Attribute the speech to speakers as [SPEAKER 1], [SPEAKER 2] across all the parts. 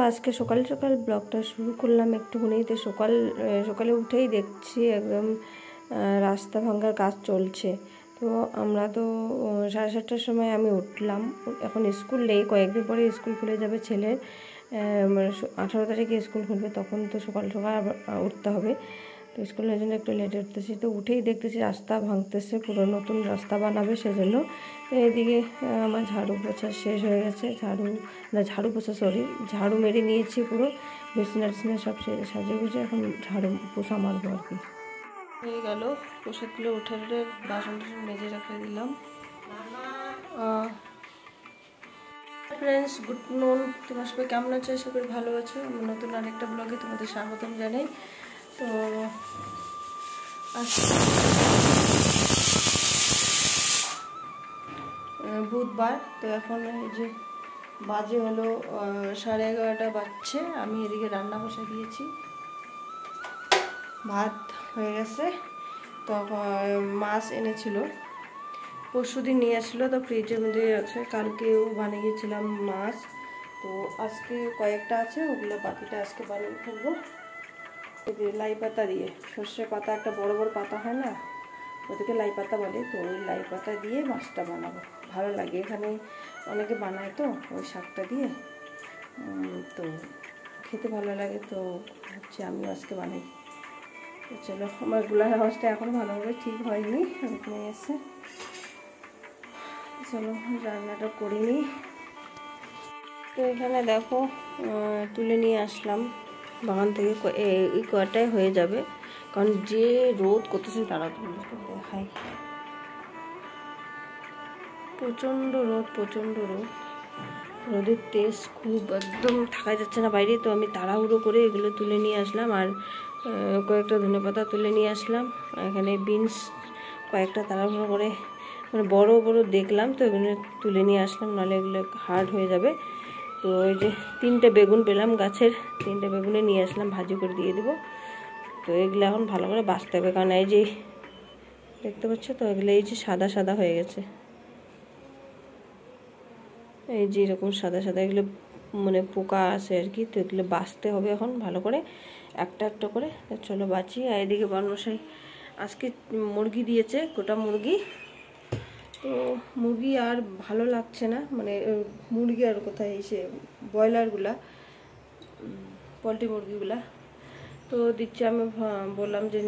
[SPEAKER 1] আজকে সকাল সকাল ব্লগটা শুরু করলাম একটুখানি। তো সকালে উঠেই দেখছি একদম রাস্তা ভাঙার কাজ চলছে। তো আমরা তো 7:30টার সময় আমি উঠলাম। এখন স্কুল নেই, কয়েকদিন পরে স্কুল খুলে যাবে ছেলের, 18 তারিখে স্কুল খুলবে, তখন তো সকাল সকাল উঠতে হবে। তো স্কুলের জন্য একটু লেটে উঠতেছি। তো উঠেই দেখতেছি রাস্তা ভাঙতেছে, পুরো নতুন রাস্তা বানাবে সেজন্য। তো এদিকে আমার ঝাড়ু পোছা শেষ হয়ে গেছে। ঝাড়ু মেরে নিয়েছি পুরো, বিছনা টিছনা সব সাজিয়ে গুছিয়ে এখন ঝাড়ু পোছা মারবো আর কি। হয়ে গেল, পোশাকগুলো উঠে বাসন টাসন মেজে রেখে দিলাম। ফ্রেন্ডস, গুড নুন। তোমার সবাই কেমন আছো? আশা করি ভালো আছো। আমার নতুন আরেকটা ব্লগে তোমাদের স্বাগতম জানাই। তো বুধবার, তো এখন এই যে বাজে হলো 11:30 বাজছে। আমি এদিকে রান্না বসে দিয়েছি, ভাত হয়ে গেছে। তো মাছ এনেছিল, পরশুদিন নিয়ে আসলো, তো ফ্রিজের মধ্যে আছে। কালকেও বানিয়েছিলাম মাছ, তো আজকে কয়েকটা আছে, ওগুলো বাকিটা আজকে বানিয়ে ফেলবো। লাই পাতা দিয়ে, সর্ষে পাতা একটা বড় বড় পাতা হয় না, ওদেরকে লাই পাতা বলে, তো ওই লাই পাতা দিয়ে মাছটা বানাবো। ভালো লাগে, এখানে অনেকে বানায় তো ওই শাকটা দিয়ে, তো খেতে ভালো লাগে। তো হচ্ছে আমি আজকে বানাই। তো চলো, আমার গুলার আওয়াজটা এখনও ভালোভাবে ঠিক হয়নি, ওখানে এসে চলো রান্নাটা করে নিই। তো এখানে দেখো তুলে নিয়ে আসলাম বাগান থেকে, এই কয়টাই হয়ে যাবে, কারণ যে রোদ করতেছে তারা দেখায়, প্রচণ্ড রোদ। রোদের তেজ খুব, একদম থাকা যাচ্ছে না বাইরে। তো আমি তাড়াহুড়ো করে এগুলো তুলে নিয়ে আসলাম, আর কয়েকটা ধনেপাতা তুলে নিয়ে আসলাম। এখানে বিনস কয়েকটা তাড়াহুড়ো করে, মানে বড় বড় দেখলাম, তো এগুলো তুলে নিয়ে আসলাম, নাহলে এগুলো হার্ড হয়ে যাবে। তো ওই যে 3টে বেগুন পেলাম গাছের, 3টে বেগুনে নিয়ে আসলাম, ভাজি করে দিয়ে দেবো। তো এগুলো এখন ভালো করে বাছতে হবে, কারণ এই যে দেখতে পাচ্ছ তো, এগুলো এই যে সাদা সাদা হয়ে গেছে, এই যে এরকম সাদা সাদা, এগুলো মানে পোকা আছে আর কি। তো এগুলো বাছতে হবে এখন ভালো করে, একটা একটা করে। চলো বাঁচি। আর এদিকে বনমশাই আজকে মুরগি দিয়েছে, গোটা মুরগি। তো মুরগি আর ভালো লাগছে না, মানে মুরগি আর কোথায়, এসে ব্রয়লারগুলা, পোলট্রি মুরগিগুলা তো দিচ্ছে। আমি বললাম যে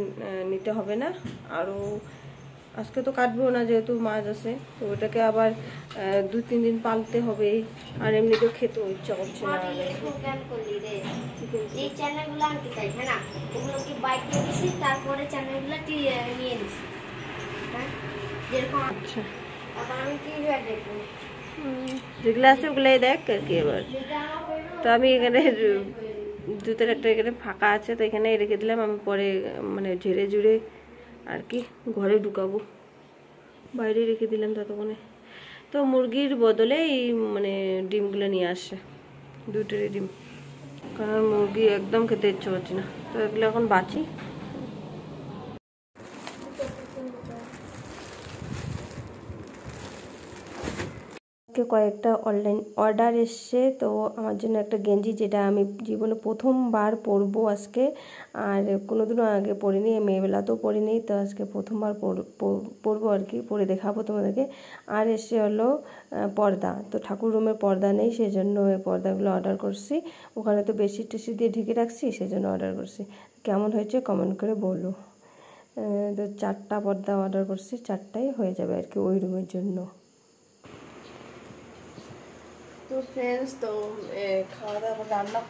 [SPEAKER 1] নিতে হবে না, আরও আজকে তো কাটবো না যেহেতু মাছ আছে, তো ওটাকে আবার 2-3 দিন পালতে হবে, আর এমনিতেও খেতেও ইচ্ছা করছে না।
[SPEAKER 2] এই চ্যানেলগুলো আনতে চাই, হ্যাঁ না, ওগুলো কি বাইকে দিছি, তারপরে চ্যানেলগুলো নিয়ে দিছি, হ্যাঁ যেরকম।
[SPEAKER 1] আচ্ছা,
[SPEAKER 2] এখন আমি কি দেখবো,
[SPEAKER 1] যেগুলো আছে ওগুলাই দেখ আর কি এবার। তো আমি এখানে জুতোর একটা এখানে ফাঁকা আছে, তো এখানে রেখে দিলাম। আমি পরে মানে ঝেড়ে জুড়ে আর কি ঘরে ঢুকাবো, বাইরে রেখে দিলাম ততক্ষণে। তো মুরগির বদলে এই মানে ডিমগুলো নিয়ে আসে, 2টেরই ডিম, কারণ মুরগি একদম খেতে ইচ্ছে করছে না। তো এগুলো এখন বাঁচি। কয়েকটা অনলাইন অর্ডার এসছে, তো আমার জন্য একটা গেঞ্জি, যেটা আমি জীবনে প্রথমবার পরবো আজকে, আর কোনোদিনও আগে পরিনি, মেয়েবেলাতেও পরিনি, তো আজকে প্রথমবার পরবো আর কি, পরে দেখাবো তোমাদেরকে। আর এসে হলো পর্দা, তো ঠাকুর রুমের পর্দা নেই, সেজন্য এই পর্দাগুলো অর্ডার করছি। ওখানে তো বেশি টেশি দিয়ে ঢেকে রাখছি, সেজন্য অর্ডার করছি। কেমন হয়েছে কমেন্ট করে বলো। তো 4টা পর্দা অর্ডার করছি, 4টাই হয়ে যাবে আর কি ওই রুমের জন্য। তো ফ্রেন্ডস, তো খাওয়া দাওয়া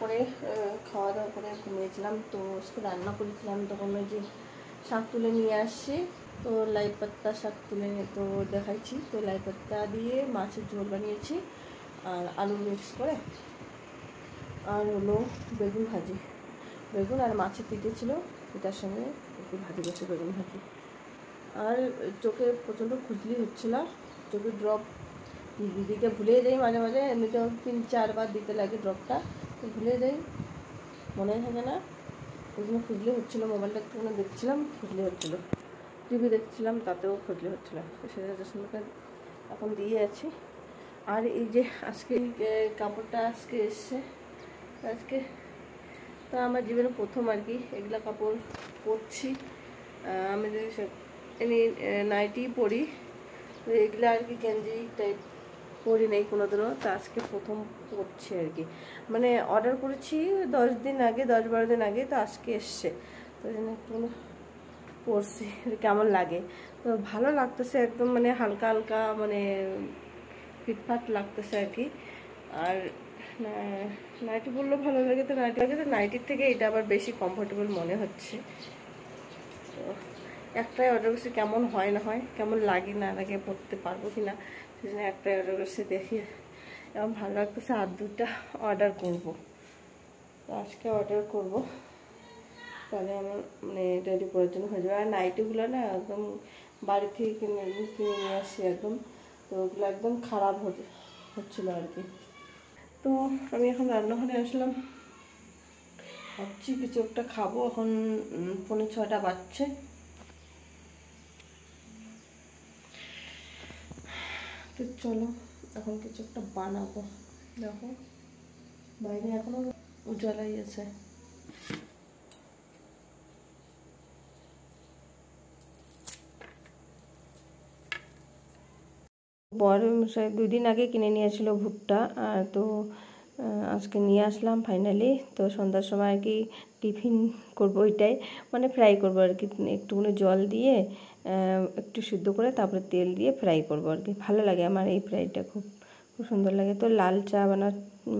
[SPEAKER 1] করে ঘুমিয়েছিলাম। তো আজকে রান্না করেছিলাম, তখন ওই যে শাক তুলে নিয়ে আসছি, তো লাই পাত্তা শাক তুলে তো দেখাইছি। তো লাই পাত্তা দিয়ে মাছের ঝোল বানিয়েছি, আর আলু মিক্স করে, আর হলো বেগুন ভাজি, বেগুন আর মাছের তিতে ছিল, এটার সঙ্গে একটু ভাজি করছি বেগুন ভাজি। আর চোখে প্রচণ্ড খুজলি হচ্ছিল, চোখে ড্রপ দিতে ভুলে যাই মাঝে মাঝে, এমনিতেও 3-4 বার দিতে লাগে ড্রপটা, ভুলে যাই, মনে থাকে না, ওই জন্য খুজলি হচ্ছিলো। মোবাইলটা একটুখানি দেখছিলাম, খুজলি হচ্ছিলো, টিভি দেখছিলাম, তাতেও খুজলি হচ্ছিলো, তো সেটা চশমাটা এখন দিয়ে আছি। আর এই যে আজকে কাপড়টা আজকে এসছে, আজকে তো আমার জীবনে প্রথম আর কি এগুলা কাপড় পরছি। আমি যে এমনি নাইটি পরি, তো এগুলো আর কি গেঞ্জি টাইপ পরি নেই কোনোদিনও, তো আজকে প্রথম পরছি আর কি। মানে অর্ডার করেছি 10 দিন আগে, 10-12 দিন আগে, তো আজকে এসছে, তো জন্য একটু পরছি কেমন লাগে। তো ভালো লাগতেছে একদম, মানে হালকা হালকা, মানে ফিটফাট লাগতেছে আর কি। আর নাইটি পরলেও ভালো লাগে, তো নাইটি লাগে, তো নাইটির থেকে এটা আবার বেশি কমফোর্টেবল মনে হচ্ছে। তো একটাই অর্ডার করছি, কেমন হয় না হয়, কেমন লাগে না লাগে, পড়তে পারবো কি না, সেই জন্য একটাই অর্ডার করছি, দেখি এমন ভালো লাগতেছে। আর 2টা অর্ডার করবো, তো আজকে অর্ডার করবো, তাহলে আমার মানে রেডি করার জন্য হয়ে যাবে। আর নাইটিগুলো না একদম বাড়ি থেকে কিনে নিয়ে আসছি একদম, তো ওগুলো একদম খারাপ হচ্ছিলো আর কি। তো আমি এখন রান্নাঘরে আসলাম, ভাবছি কিছু একটা খাবো। এখন 5:45 বাজছে। তো চলো এখন কিছু একটা বানাবো। দেখো বাইরে এখনো উজালাই আছে। বড় মশাই 2 দিন আগে কিনে নিয়ে আসলো ভুট্টা, তো আজকে নিয়ে আসলাম ফাইনালি। তো সন্ধ্যার সময় আর কি টিফিন করবো, ওইটাই মানে ফ্রাই করবো আর কি, একটুখানি জল দিয়ে একটু সিদ্ধ করে তারপরে তেল দিয়ে ফ্রাই করবো আর কি। ভালো লাগে আমার এই ফ্রাইটা, খুব খুব সুন্দর লাগে। তো লাল চা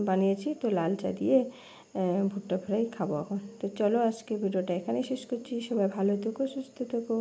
[SPEAKER 1] বানিয়েছি, তো লাল চা দিয়ে ভুট্টা ফ্রাই খাবো এখন। তো চলো আজকে ভিডিওটা এখানেই শেষ করছি। সবাই ভালো থেকো, সুস্থ থেকো।